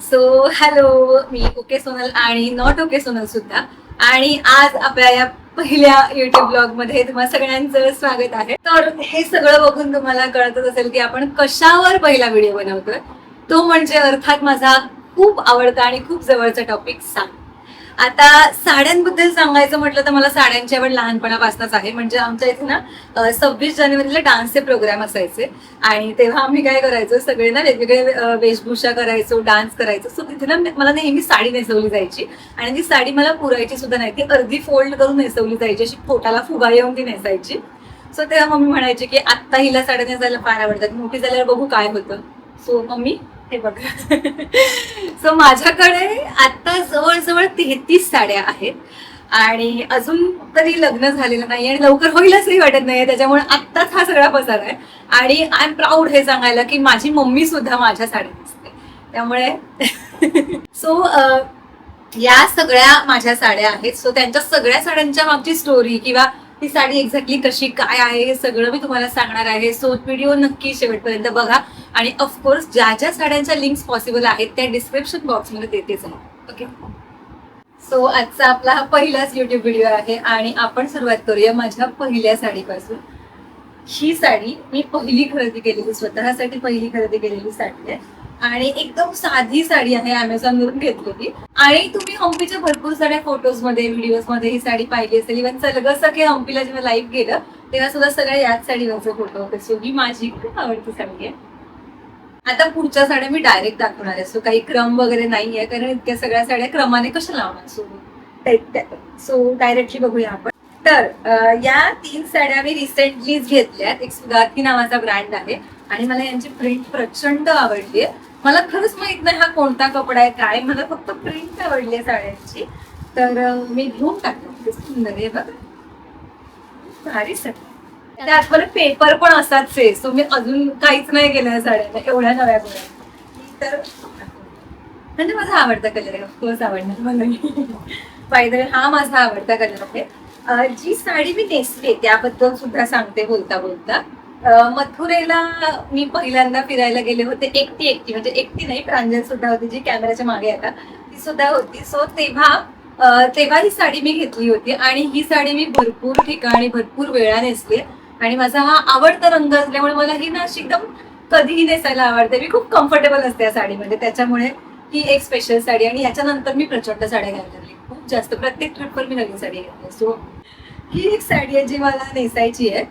So hello, मी okay Sonal आणि not okay Sonal सुद्धा. आणि आज आपल्या या पहिल्या युट्यूब ब्लॉग मध्ये तुम्हाला सगळ्यांचं स्वागत आहे. तर हे सगळं बघून तुम्हाला कळतच असेल की आपण कशावर पहिला व्हिडिओ बनवतोय. तो म्हणजे अर्थात माझा खूप आवडता आणि खूप जवळचा टॉपिक साडी. आता साड्यांबद्दल सांगायचं म्हटलं तर मला साड्यांची आवड लहानपणापासूनच आहे. म्हणजे आमच्या इथे ना 26 जानेवारीला डान्सचे प्रोग्राम असायचे आणि तेव्हा आम्ही काय करायचो, सगळे ना वेगवेगळे वेशभूषा करायचो, डान्स करायचो. सो तिथे ना मला नेहमी साडी नेसवली जायची आणि ती साडी मला पुरायची सुद्धा नाही. ती अर्धी फोल्ड करून नेसवली जायची, अशी पोटाला फुगा येऊन ती नेसायची. सो तेव्हा मम्मी म्हणायची की आत्ता हिला साड्या नेसायला फार आवडतात, मोठी झाल्यावर बघू काय होतं. सो मम्मी हे बघा. सो माझ्याकडे आता जवळजवळ 33 साड्या आहेत आणि अजून तरी लग्न झालेलं नाही आणि लवकर होईल असंही वाटत नाहीये. त्याच्यामुळे आत्ताच हा सगळा पसार आहे आणि आय एम प्राऊड हे सांगायला की माझी मम्मी सुद्धा माझ्या साड्या नेसते. त्यामुळे सो या सगळ्या माझ्या साड्या आहेत. सो त्यांच्या सगळ्या साड्यांच्या मागची स्टोरी किंवा ती साडी एक्झॅक्टली कशी काय आहे हे सगळं मी तुम्हाला सांगणार आहे. सो व्हिडिओ नक्की शेवटपर्यंत बघा आणि ऑफकोर्स ज्या ज्या साड्यांच्या लिंक्स पॉसिबल आहेत त्या डिस्क्रिप्शन बॉक्समध्ये देतेच आहे. ओके, सो आजचा आपला हा पहिलाच युट्यूब व्हिडिओ आहे आणि आपण सुरुवात करूया माझ्या पहिल्या साडीपासून. ही साडी मी पहिली खरेदी केलेली, स्वतःसाठी पहिली खरेदी केलेली साडी आहे आणि एकदम साधी साडी आहे, अमेझॉन वरून घेतलेली. आणि तुम्ही हम्पीच्या भरपूर साऱ्या फोटोज मध्ये व्हिडिओज मध्ये ही साडी पाहिली असेल. इव्हन सलगसखे हम्पीला जेव्हा लाईव्ह गेलं तेव्हा सुद्धा सगळ्या याच साडीवरचे फोटो होते. सो ही माझी खूप आवडती साडी आहे. आता पुढच्या साड्या मी डायरेक्ट दाखवणार आहे. सो काही क्रम वगैरे नाहीये कारण इतक्या सगळ्या साड्या क्रमाने कशा लावणार. सो डायरेक्टली बघूया आपण. तर या 3 साड्या मी रिसेंटलीच घेतल्यात. एक सुधार्थी नावाचा ब्रँड आहे आणि मला यांची प्रिंट प्रचंड आवडली आहे. मला खरंच माहित नाही हा कोणता कपडा आहे काय, मला फक्त प्रिंट आवडली आहे साड्यांची. तर मी घेऊन टाकले. सुंदर आहे बघा, भारी साडी. त्यात मला पेपर पण असाच आहे. सो मी अजून काहीच नाही केलं साड्यांना, एवढ्या नव्या गोळ्या. तर म्हणजे माझा आवडता कलर आहे, ऑफकोर्स आवडणार मला. बाय द वे हा माझा आवडता कलर आहे. जी साडी मी नेसली त्याबद्दल सुद्धा सांगते बोलता बोलता. मथुरेला मी पहिल्यांदा फिरायला गेले होते एकटी म्हणजे एकटी नाही, प्रांजल सुद्धा होती जी कॅमेऱ्याच्या मागे आता, ती सुद्धा होती. सो तेव्हा ही साडी मी घेतली होती आणि ही साडी मी भरपूर ठिकाणी भरपूर वेळा नेसली आणि माझा हा आवडता रंग असल्यामुळे मला ही ना अशी एकदम कधीही नेसायला आवडते. मी खूप कम्फर्टेबल असते या साडीमध्ये, त्याच्यामुळे ही एक स्पेशल साडी. आणि याच्यानंतर मी प्रचंड साड्या घ्यायला लागली, खूप जास्त. प्रत्येक ट्रिपवर मी नवीन साडी घेतली. सो ही एक साडी आहे जी मला नेसायची आहे.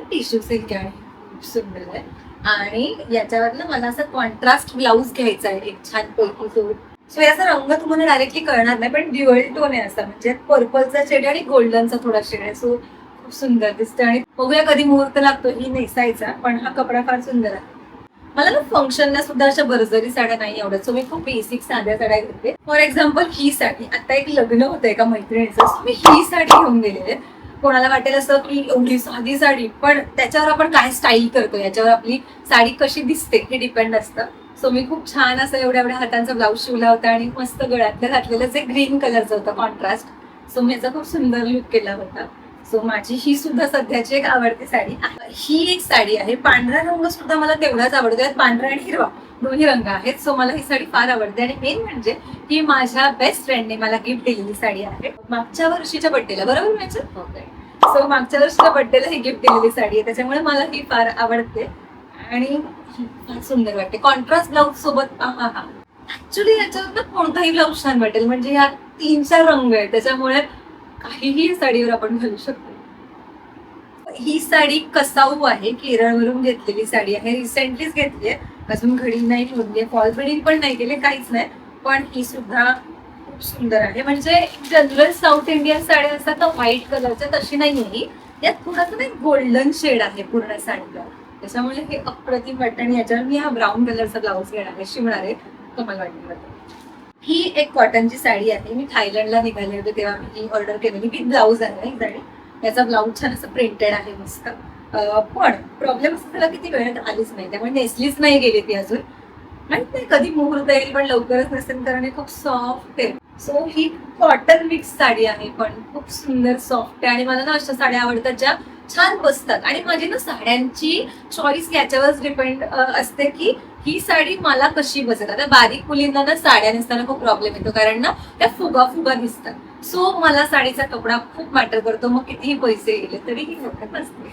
टिश्यू सिल्क आहे, खूप सुंदर आहे आणि याच्यावर ना मला असं कॉन्ट्रास्ट ब्लाऊज घ्यायचा आहे एक छान पैकी. सो याचा रंग तुम्हाला डायरेक्टली कळणार नाही पण ड्युअल टोन आहे असा, म्हणजे पर्पलचा शेड आणि गोल्डनचा थोडा शेड आहे. सो खूप सुंदर दिसतं आणि बघूया कधी मुहूर्त लागतो ही नेसायचा. पण हा कपडा फार सुंदर आहे. मला ना फंक्शनला सुद्धा अशा भरजरी साड्या नाही आवडत. सो मी खूप बेसिक साध्या साड्या घेते. फॉर एक्झाम्पल ही साडी, आता एक लग्न होतं एका मैत्रिणीचं, सो मी ही साडी घेऊन गेलेले. कोणाला वाटेल असं की एवढी साधी साडी, पण त्याच्यावर आपण काय स्टाईल करतो याच्यावर आपली साडी कशी दिसते हे डिपेंड असतं. सो मी खूप छान असं एवढ्या एवढ्या हातांचा ब्लाऊज शिवला होता आणि मस्त गळ्यातलं घातलेलं जे ग्रीन कलरचं होतं कॉन्ट्रास्ट. सो मी याचा खूप सुंदर लुक केला होता. सो माझी ही सुद्धा सध्याची एक आवडती साडी. ही एक साडी आहे, पांढरा रंग सुद्धा मला तेवढाच आवडतो. यात पांढरा आणि हिरवा दोन्ही रंग आहेत. सो मला ही साडी फार आवडते आणि मेन म्हणजे ही माझ्या बेस्ट फ्रेंडने मला गिफ्ट दिलेली साडी आहे मागच्या वर्षीच्या बड्डेला. बरोबर म्हणजे सो मागच्या वर्षीच्या बड्डेला ही गिफ्ट दिलेली साडी आहे, त्याच्यामुळे मला ही फार आवडते आणि फार सुंदर वाटते. कॉन्ट्रास्ट ब्लाऊज सोबत ऍक्च्युली याच्यावर कोणताही ब्लाऊज छान वाटेल, म्हणजे या 3-4 रंग आहेत त्याच्यामुळे काहीही साडीवर आपण घालू शकतो. ही साडी कसाऊ आहे, केरळवरून घेतलेली साडी आहे. रिसेंटलीच घेतली आहे, अजून घडी नाही ठेवली, फॉल बिडिंग पण नाही केले, काहीच नाही. पण ही सुद्धा खूप सुंदर आहे. म्हणजे जनरल साऊथ इंडियन साड्या असतात ना व्हाईट कलरच्या, तशी नाही आहे. यात थोडासा नाही गोल्डन शेड आहे पूर्ण साडीला, त्याच्यामुळे हे अप्रतिम वाटतं. आणि याच्यावर मी हा ब्राऊन कलरचा ब्लाऊज घेणार आहे, शिवणार आहे, कमाल वाटते. ही एक कॉटनची साडी आहे. मी थायलंडला निघाले होते तेव्हा मी ही ऑर्डर केलेली. विथ ब्लाऊज आहे ही साडी. याचा ब्लाऊज छान असं प्रिंटेड आहे मस्त. पण प्रॉब्लेम असं झाला की ती वेळेत आलीच नाही, त्यामुळे नेसलीच नाही गेली ती अजून. माहित नाही कधी मुहूर्त येईल, पण लवकरच नसेल कारण हे खूप सॉफ्ट आहे. सो ही कॉटन मिक्स साडी आहे, पण खूप सुंदर सॉफ्ट आहे आणि मला ना अशा साड्या आवडतात ज्या छान बसतात. आणि माझी ना साड्यांची चॉईस याच्यावरच डिपेंड असते की ही साडी मला कशी बसेल. आता बारीक मुलींना ना साड्या नेसताना खूप प्रॉब्लेम येतो, कारण ना त्या फुगा फुगा दिसतात. सो मला साडीचा कपडा खूप मॅटर करतो, मग कितीही पैसे गेले तरी ही हरकत नसते.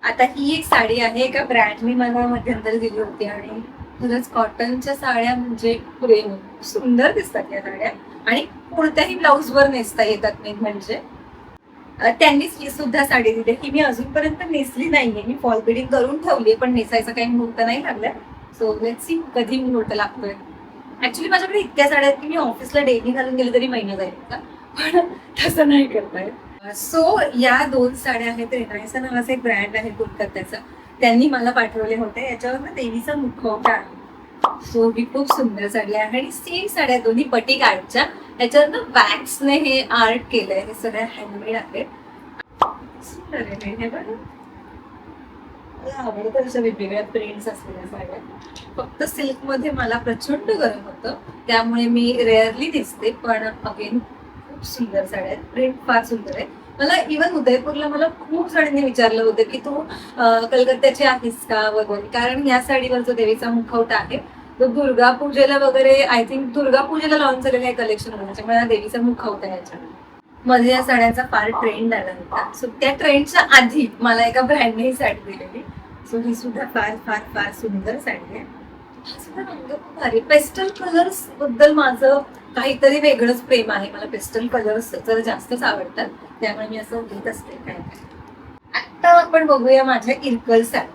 आता ही एक साडी आहे, एका ब्रँडने मला मध्यंतरी दिली होती आणि खरंच कॉटनच्या साड्या म्हणजे प्रेम, सुंदर दिसतात या साड्या आणि कोणत्याही ब्लाऊज वर नेसता येतात. नाही म्हणजे त्यांनीच ही सुद्धा साडी दिली, की मी अजूनपर्यंत नेसली नाहीये. मी फॉल बिडिंग करून ठेवली, पण नेसायचा काही मुहूर्त नाही लागलाय. सो लेट्स सी कधी मुहूर्त लागतोय. ऍक्च्युली माझ्याकडे इतक्या साड्या आहेत की मी ऑफिसला डेली घालून गेले तरी महिना जाईल का, पण तसं नाही करताय. सो या 2 साड्या आहेत. रेनायसा नावाचा एक ब्रँड आहे कोलकात्याचा, त्यांनी मला पाठवले होते. याच्यावर ना देवीचा मुखवटा आहे. सो ही खूप सुंदर साडी आहे आणि सेम साड्या दोन्ही पटिक आर्टच्या. याच्यावर ना वॅक्सने हे आर्ट केलंय. हे सगळ्या हँडमेड आहे. सुंदर आहे हे बघा. मला आवडतं अशा वेगवेगळ्या प्रिंट्स असलेल्या साड्या. फक्त सिल्क मध्ये मला प्रचंड गरम होतं, त्यामुळे मी रेअरली दिसते. पण अगेन खूप सुंदर साड्या आहेत. प्रिंट फार सुंदर आहे. मला इव्हन उदयपूरला मला खूप जणांनी विचारलं होतं की तू कलकत्त्याची आहेस का वगैरे, कारण या साडीवर जो देवीचा मुखवटा आहे तो दुर्गा पूजेला वगैरे, आय थिंक दुर्गा पूजेला लॉन्च झालेलं आहे कलेक्शन होतं, त्याच्यामुळे देवीचा मुखवटा याच्या मध्ये या साड्यांचा फार ट्रेंड आला होता. सो त्या ट्रेंडच्या आधी मला एका ब्रँडने ही साडी दिलेली. सो ही सुद्धा फार फार फार सुंदर साडी आहे. हा सुद्धा रंग खूप भारी. पेस्टल कलर्स बद्दल माझं काहीतरी वेगळंच प्रेम आहे. मला पेस्टल कलर्स जरा जास्तच आवडतात, त्यामुळे मी असं घेत असते काय. आता आपण बघूया माझ्या इरकल साडी.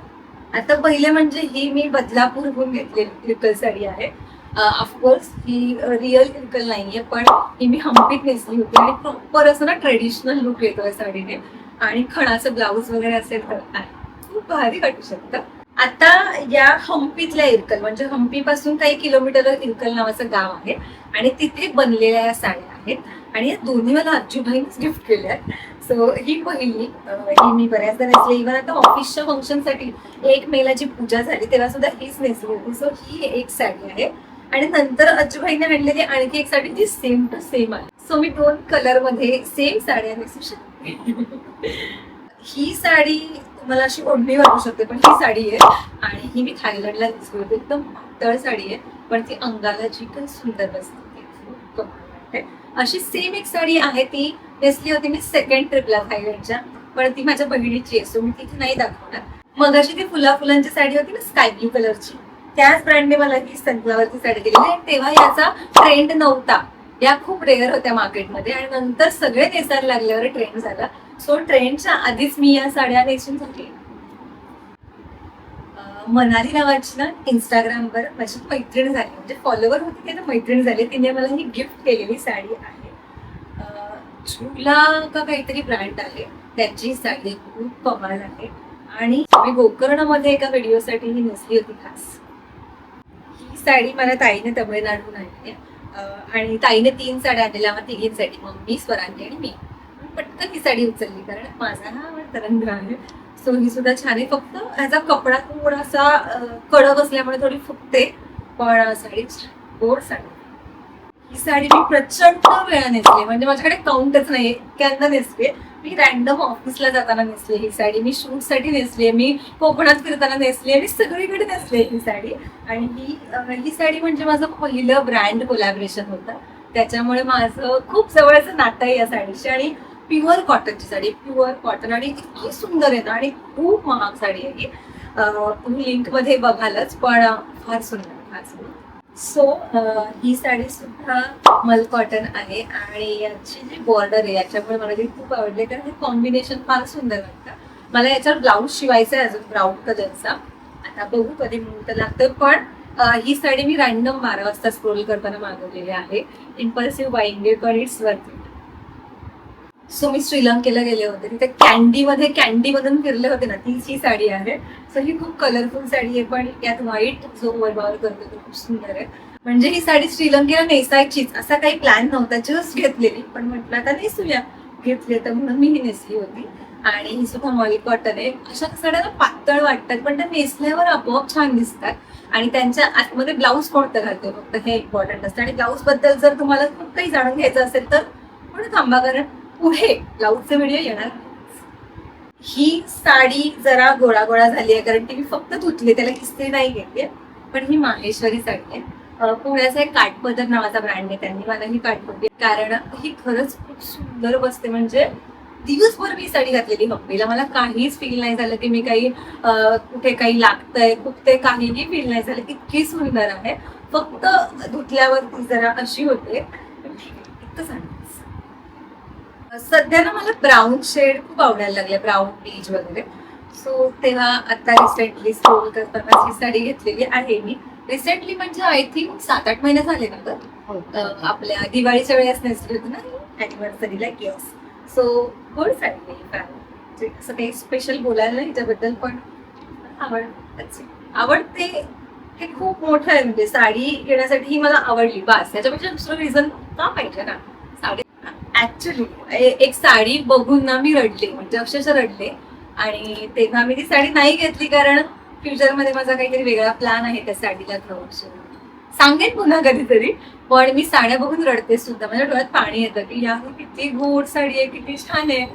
आता पहिले म्हणजे ही मी बदलापूरहून घेतलेली इरकल साडी आहे. ऑफकोर्स ही रिअल इरकल नाहीये, पण ही मी हम्पीत नेसली होती आणि प्रॉपर असं ना ट्रेडिशनल लुक येतो या साडीने. आणि खणाचं ब्लाऊज वगैरे असेल तर खूप भारी वाटू शकतं. आता या हम्पीतल्या इरकल, म्हणजे हम्पी पासून काही किलोमीटर इरकल नावाचं गाव आहे आणि तिथे बनलेल्या या साड्या आहेत. आणि या दोन्ही मला आजीबाईंनीच गिफ्ट केल्या आहेत. सो ही पहिली, ही मी बऱ्याचदा नेसली. इव्हन आता ऑफिसच्या फंक्शनसाठी 1 मेला जी पूजा झाली तेव्हा सुद्धा हीच नेसली होती. सो ही एक साडी आहे. आणि नंतर आजीबाईने आणलेली आणखी एक साडी जी सेम टू सेम आहे. सो मी 2 कलर मध्ये सेम साड्या नेसू शकते. ही साडी तुम्हाला अशी ओढणी वाटू शकते, पण ही साडी आहे आणि ही मी थायलंडला नेसली होती. एकदम पातळ साडी आहे, पण ती अंगाला जी काही सुंदर बसते, खूप कमाल वाटते. अशी सेम एक साडी आहे, ती नेसली होती मी सेकंड ट्रिपला थायलंडच्या, पण ती माझ्या बहिणीची आहे, सो मी तिथे नाही दाखवणार. मग अशी ती फुलाफुलांची साडी होती ना स्काय ब्लू कलरची, त्याच ब्रँडने मला ही सनफ्लॉवरची साडी दिलेली आहे. तेव्हा याचा ट्रेंड नव्हता, या खूप रेअर होत्या मार्केटमध्ये आणि नंतर सगळे नेसायला लागल्यावर ट्रेंड झाला. सो ट्रेंडच्या आधीच मी या साड्या नेसून झाली. मनाली नावाची ना इंस्टाग्रामवर माझी मैत्रीण झाली, म्हणजे फॉलोवर होती ते ना मैत्रीण झाली. तिने मला ही गिफ्ट केलेली साडी आहे. झुला का काहीतरी ब्रँड आहे, त्याची साडी खूप कमाल आहे. आणि मी गोकर्णमध्ये एका व्हिडिओसाठी ही नेसली होती खास. ही साडी मला ताईने तमिळनाडून आणली आणि ताईने 3 साड्या आणलेल्या, आम्हा तिघींसाठी, मम्मी, स्वरांगी आणि मी. पटकन ही साडी उचलली, कारण माझा हा आवडता रंग आहे. सो ही सुद्धा छान आहे. फक्त ह्याचा कपडा थोडासा कडक असल्यामुळे थोडी फुटते, पण साडी गोड साडी. ही साडी मी प्रचंड वेळा नेसली, म्हणजे माझ्याकडे काउंटच नाही, इतक्यांदा नेसले. मी रॅन्डम ऑफिसला जाताना नेसली ही साडी, मी शूटसाठी नेसली आहे, मी कोकणात फिरताना नेसली आहे, मी सगळीकडे नेसली ही साडी. आणि ही साडी म्हणजे माझं पहिलं ब्रँड कोलॅबरेशन होतं, त्याच्यामुळे माझं खूप जवळचं नातं आहे या साडीशी. आणि प्युअर कॉटनची साडी, प्युअर कॉटन, आणि इतकी सुंदर आहे ना, आणि खूप महाग साडी आहे ही. तुम्ही लिंकमध्ये बघालच, पण फार सुंदर, फार सुंदर. सो ही साडी सुद्धा मल कॉटन आहे आणि याची जी बॉर्डर आहे याच्यामुळे मला ती खूप आवडली, कारण हे कॉम्बिनेशन फार सुंदर वाटतं. मला याच्यावर ब्लाऊज शिवायचा आहे अजून ब्राऊन कलरचा, आता बघू कधी मुहूर्त लागतं. पण ही साडी मी रॅन्डम 12 वाजता स्क्रोल करताना मागवलेली आहे. इम्पल्सिव्ह बाईंग, पण इट्स वर्थ इट. सो मी श्रीलंकेला गेले होते, तिथे कॅन्डी मधून फिरले होते ना, तीच ही साडी आहे. सो ही खूप कलरफुल साडी आहे, पण यात व्हाईट जो वरबावर करतो तो खूप सुंदर आहे. म्हणजे ही साडी श्रीलंकेला नेसायचीच असा काही प्लॅन नव्हता, जस्ट घेतलेली, पण म्हटलं आता नेसूया, घेतली तर म्हणून मी ही नेसली होती. आणि ही सुद्धा मॉली कॉटन आहे. अशा साड्या पातळ वाटतात, पण त्या नेसल्यावर आपोआप छान दिसतात. आणि त्यांच्या आतमध्ये ब्लाऊज कोणतं घालतो फक्त हे इम्पॉर्टंट असतं. आणि ब्लाऊज बद्दल जर तुम्हाला खूप काही जाणून घ्यायचं असेल तर पुढे थांबा, कारण पुढे ब्लाऊजचे व्हिडिओ येणार. ही साडी जरा गोळा झाली आहे, कारण ती मी फक्त धुतली, त्याला इस्त्री नाही घेतली. पण ही माहेश्वरी साडी आहे. पुण्याचा एक काठपदर नावाचा ब्रँड आहे, त्यांनी मला ही पाठवली. कारण ही खरंच खूप सुंदर बसते. म्हणजे दिवसभर मी साडी घातलेली हंपीला, मला काहीच फील नाही झालं की मी काही कुठे काही लागतंय कुठे, काहीही फील नाही झालं. इतकी सुंदर आहे. फक्त धुतल्यावर ती जरा अशी होते. इतकं सांग. सध्या ना मला ब्राऊन शेड खूप आवडायला लागले, ब्राऊन पीच वगैरे. सो तेव्हा आता रिसेंटली स्क्रोल करताना ही साडी घेतलेली आहे मी. रिसेंटली म्हणजे आय थिंक 7-8 महिने झाले ना. तर आपल्या दिवाळीच्या वेळेस नेसली होती ना अॅनिव्हर्सरीला. येस. सो गुड साडी आहे. असं काही स्पेशल बोलायला नाही त्याच्याबद्दल, पण आवडते. हे खूप मोठं आहे. म्हणजे साडी घेण्यासाठी ही मला आवडली बस, याच्यापेक्षा दुसरं रिझन का पाहिजे ना. साडी ऍक्च्युली एक साडी बघून ना मी रडले, म्हणजे अक्षरशः रडले. आणि तेव्हा मी ती साडी नाही घेतली, कारण फ्युचरमध्ये माझा काहीतरी वेगळा प्लॅन आहे त्या साडीला घेऊन. सांगेन पुन्हा कधीतरी. पण मी साड्या बघून रडते सुद्धा, माझ्या डोळ्यात पाणी येतं की या किती गोड साडी आहे, किती छान आहे.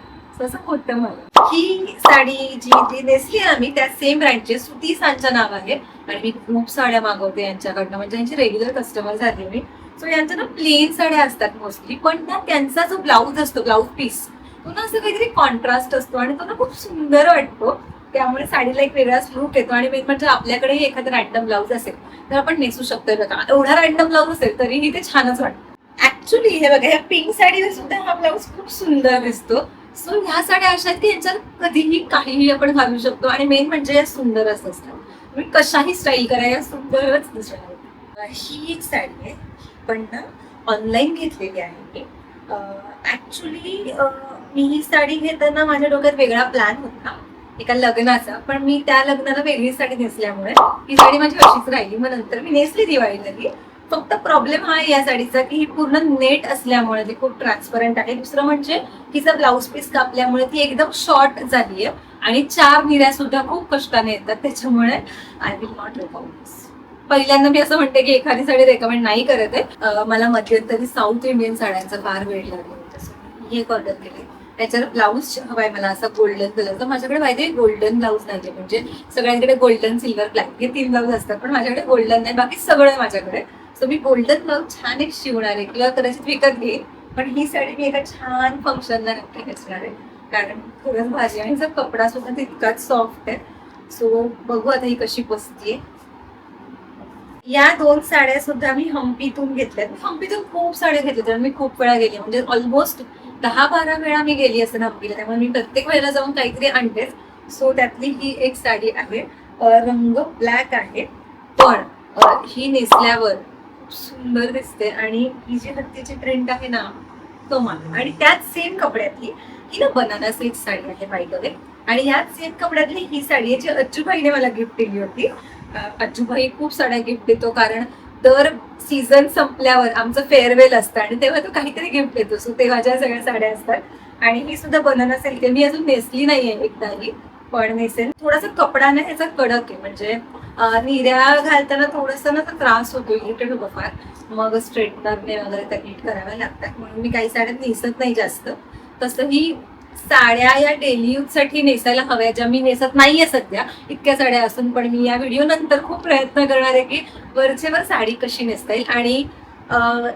तसं होतं मला. ही साडी जी ती नेसली आम्ही त्या सेम ब्रँडची सुती सांच्या नाव आहे. आणि मी खूप साड्या मागवते यांच्याकडनं, म्हणजे यांची रेग्युलर कस्टमर झाली मी. सो यांच्या ना प्लेन साड्या असतात मोस्टली, पण ना त्यांचा जो ब्लाऊज असतो, ब्लाऊज पीस, तो ना असं काहीतरी कॉन्ट्रास्ट असतो आणि तो ना खूप सुंदर वाटतो. त्यामुळे साडीला एक वेगळाच लुक येतो. आणि मेन म्हणजे आपल्याकडेही एखादा रॅन्डम ब्लाऊज असेल तर आपण नेसू शकतोय बघा. एवढा रॅन्डम ब्लाऊज असेल तरीही ते छानच वाटतं. ऍक्च्युली हे बघा, ह्या पिंक साडीवर सुद्धा हा ब्लाऊज खूप सुंदर दिसतो. सो ह्या साड्या अशा आहेत की यांच्यात कधीही काहीही आपण घालू शकतो. आणि मेन म्हणजे या सुंदरच असतात. तुम्ही कशाही स्टाईल करा, या सुंदरच दिसणार. ही एक साडी आहे, पण ना ऑनलाईन घेतलेली आहे. ऍक्च्युली मी ही साडी घेताना माझ्या डोक्यात वेगळा प्लॅन होता एका लग्नाचा, पण मी त्या लग्नाला वेगळी साडी नेसल्यामुळे ही साडी माझी अशीच राहिली. मग नंतर मी नेसली दिवाळीला. फक्त प्रॉब्लेम हा आहे या साडीचा की ही पूर्ण नेट असल्यामुळे ती खूप ट्रान्सपरंट आहे. दुसरं म्हणजे तिचा ब्लाऊज पीस कापल्यामुळे ती एकदम शॉर्ट झाली आहे. आणि 4 निर्या सुद्धा खूप कष्टाने येतात. त्याच्यामुळे आय विल नॉट रेकमेंड. पहिल्यांदा मी असं म्हणते की एखादी साडी रेकमेंड नाही करत आहे. मला मध्यंतरी साऊथ इंडियन साड्यांचा फार वेळ लागला, हे एक ऑर्डर केले. त्याच्यावर ब्लाऊज हवाय मला असा गोल्डन कलरचा. माझ्याकडे माहिती गोल्डन ब्लाऊज नाही, म्हणजे सगळ्यांकडे गोल्डन, सिल्वर, ब्लॅक हे 3 ब्लाऊज असतात, पण माझ्याकडे गोल्डन नाही, बाकी सगळं माझ्याकडे. सो मी गोल्डन ब्लाऊज छान एक शिवणार आहे किंवा कदाचित विकत घेईन. पण ही साडी मी एका छान फंक्शनला नक्की नेसणार आहे, कारण खरंच भाजी आणि जर कपडा सुद्धा तितकाच सॉफ्ट आहे. सो बघू आता ही कशी बसतीये. या 2 साड्या सुद्धा मी हम्पीतून घेतल्यात. हम्पीतून खूप साड्या घेतल्या, मी खूप वेळा गेली, म्हणजे ऑलमोस्ट 10-12 वेळा मी गेली असेल हम्पीला. त्यामुळे मी प्रत्येक वेळेला जाऊन काहीतरी आणतेच. सो त्यातली ही एक साडी आहे. रंग ब्लॅक आहे, पण ही नेसल्यावर खूप सुंदर दिसते. आणि ही जी हत्तीची प्रिंट आहे ना, तो मला. आणि त्याच सेम कपड्यातली ही ना बनाना सिल्क साडी आहे बाय. आणि ह्याच सेम कपड्यातली ही साडी आहे जी अज्जूबाईने मला गिफ्ट दिली होती. अज्जूबाई खूप साड्या गिफ्ट देतो, कारण दर सीझन संपल्यावर आमचं फेअरवेल असतं आणि तेव्हा तो काहीतरी गिफ्ट देतो. सो तेव्हा ज्या सगळ्या साड्या असतात. आणि ही सुद्धा बनाना सिल्क आहे. मी अजून नेसली नाहीये एकदाही, पण नेसेल. थोडासा कपडा ना ह्याचा कडक आहे, म्हणजे निर्या घालताना थोडासा ना त्रास होतो, इरिटेट होतो फार. मग स्ट्रेटनरने वगैरे त्या नीट कराव्या लागतात, म्हणून मी काही साड्या नेसत नाही जास्त. तसं ही साड्या या डेली यूज साठी नेसायला हव्या, ज्या मी नेसत नाहीये सध्या इतक्या साड्या असून. पण मी या व्हिडिओ नंतर खूप प्रयत्न करणार आहे की वरचेवर साडी कशी नेसता येईल. आणि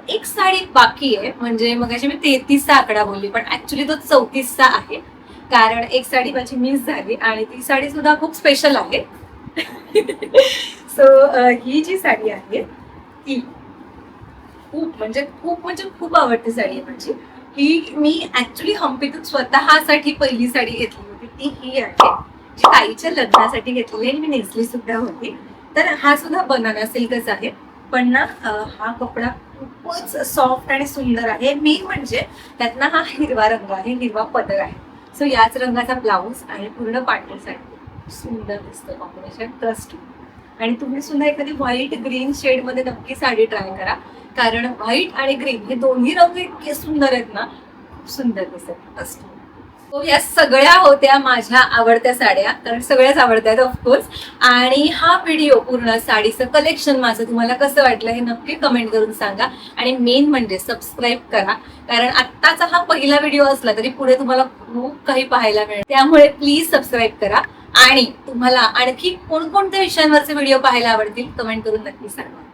एक साडी बाकी आहे, म्हणजे मग मी 33चा आकडा बोलली, पण ऍक्च्युली तो 34चा आहे. कारण एक साडी माझी मिस झाली आणि ती साडी सुद्धा खूप स्पेशल आहे. सो ही जी साडी आहे ती खूप आवडती साडी आहे माझी. ही मी ऍक्च्युली हम्पीतून स्वतःसाठी पहिली साडी घेतली होती, ती ही आहे जी ताईच्या लग्नासाठी घेतली आणि मी नेसली सुद्धा होती. तर हा सुद्धा बनाना सिल्कच आहे, पण ना हा कपडा खूपच सॉफ्ट आणि सुंदर आहे. मेन म्हणजे त्यातला हा हिरवा रंग आहे, हिरवा पदर आहे. सो याच रंगाचा ब्लाऊज आणि पूर्ण पांढरी साडी सुंदर दिसतं कॉम्बिनेशन. ट्रस्ट. आणि तुम्ही सुद्धा एखादी व्हाईट ग्रीन शेड मध्ये नक्की साडी ट्राय करा, कारण व्हाईट आणि ग्रीन हे दोन्ही रंग इतके सुंदर आहेत ना, खूप सुंदर दिसत. तो या सगळ्या होत्या माझ्या आवडत्या साड्या, कारण सगळ्याच आवडत्या ऑफकोर्स. आणि हा व्हिडिओ पूर्ण साडीचं कलेक्शन माझं तुम्हाला कसं वाटलं हे नक्की कमेंट करून सांगा. आणि मेन म्हणजे सबस्क्राईब करा, कारण आत्ताचा हा पहिला व्हिडिओ असला तरी पुढे तुम्हाला खूप काही पाहायला मिळेल. त्यामुळे प्लीज सबस्क्राईब करा. आणि तुम्हाला आणखी कोणकोणत्या विषयांवरचे व्हिडिओ पाहायला आवडतील कमेंट करून नक्की सांगा.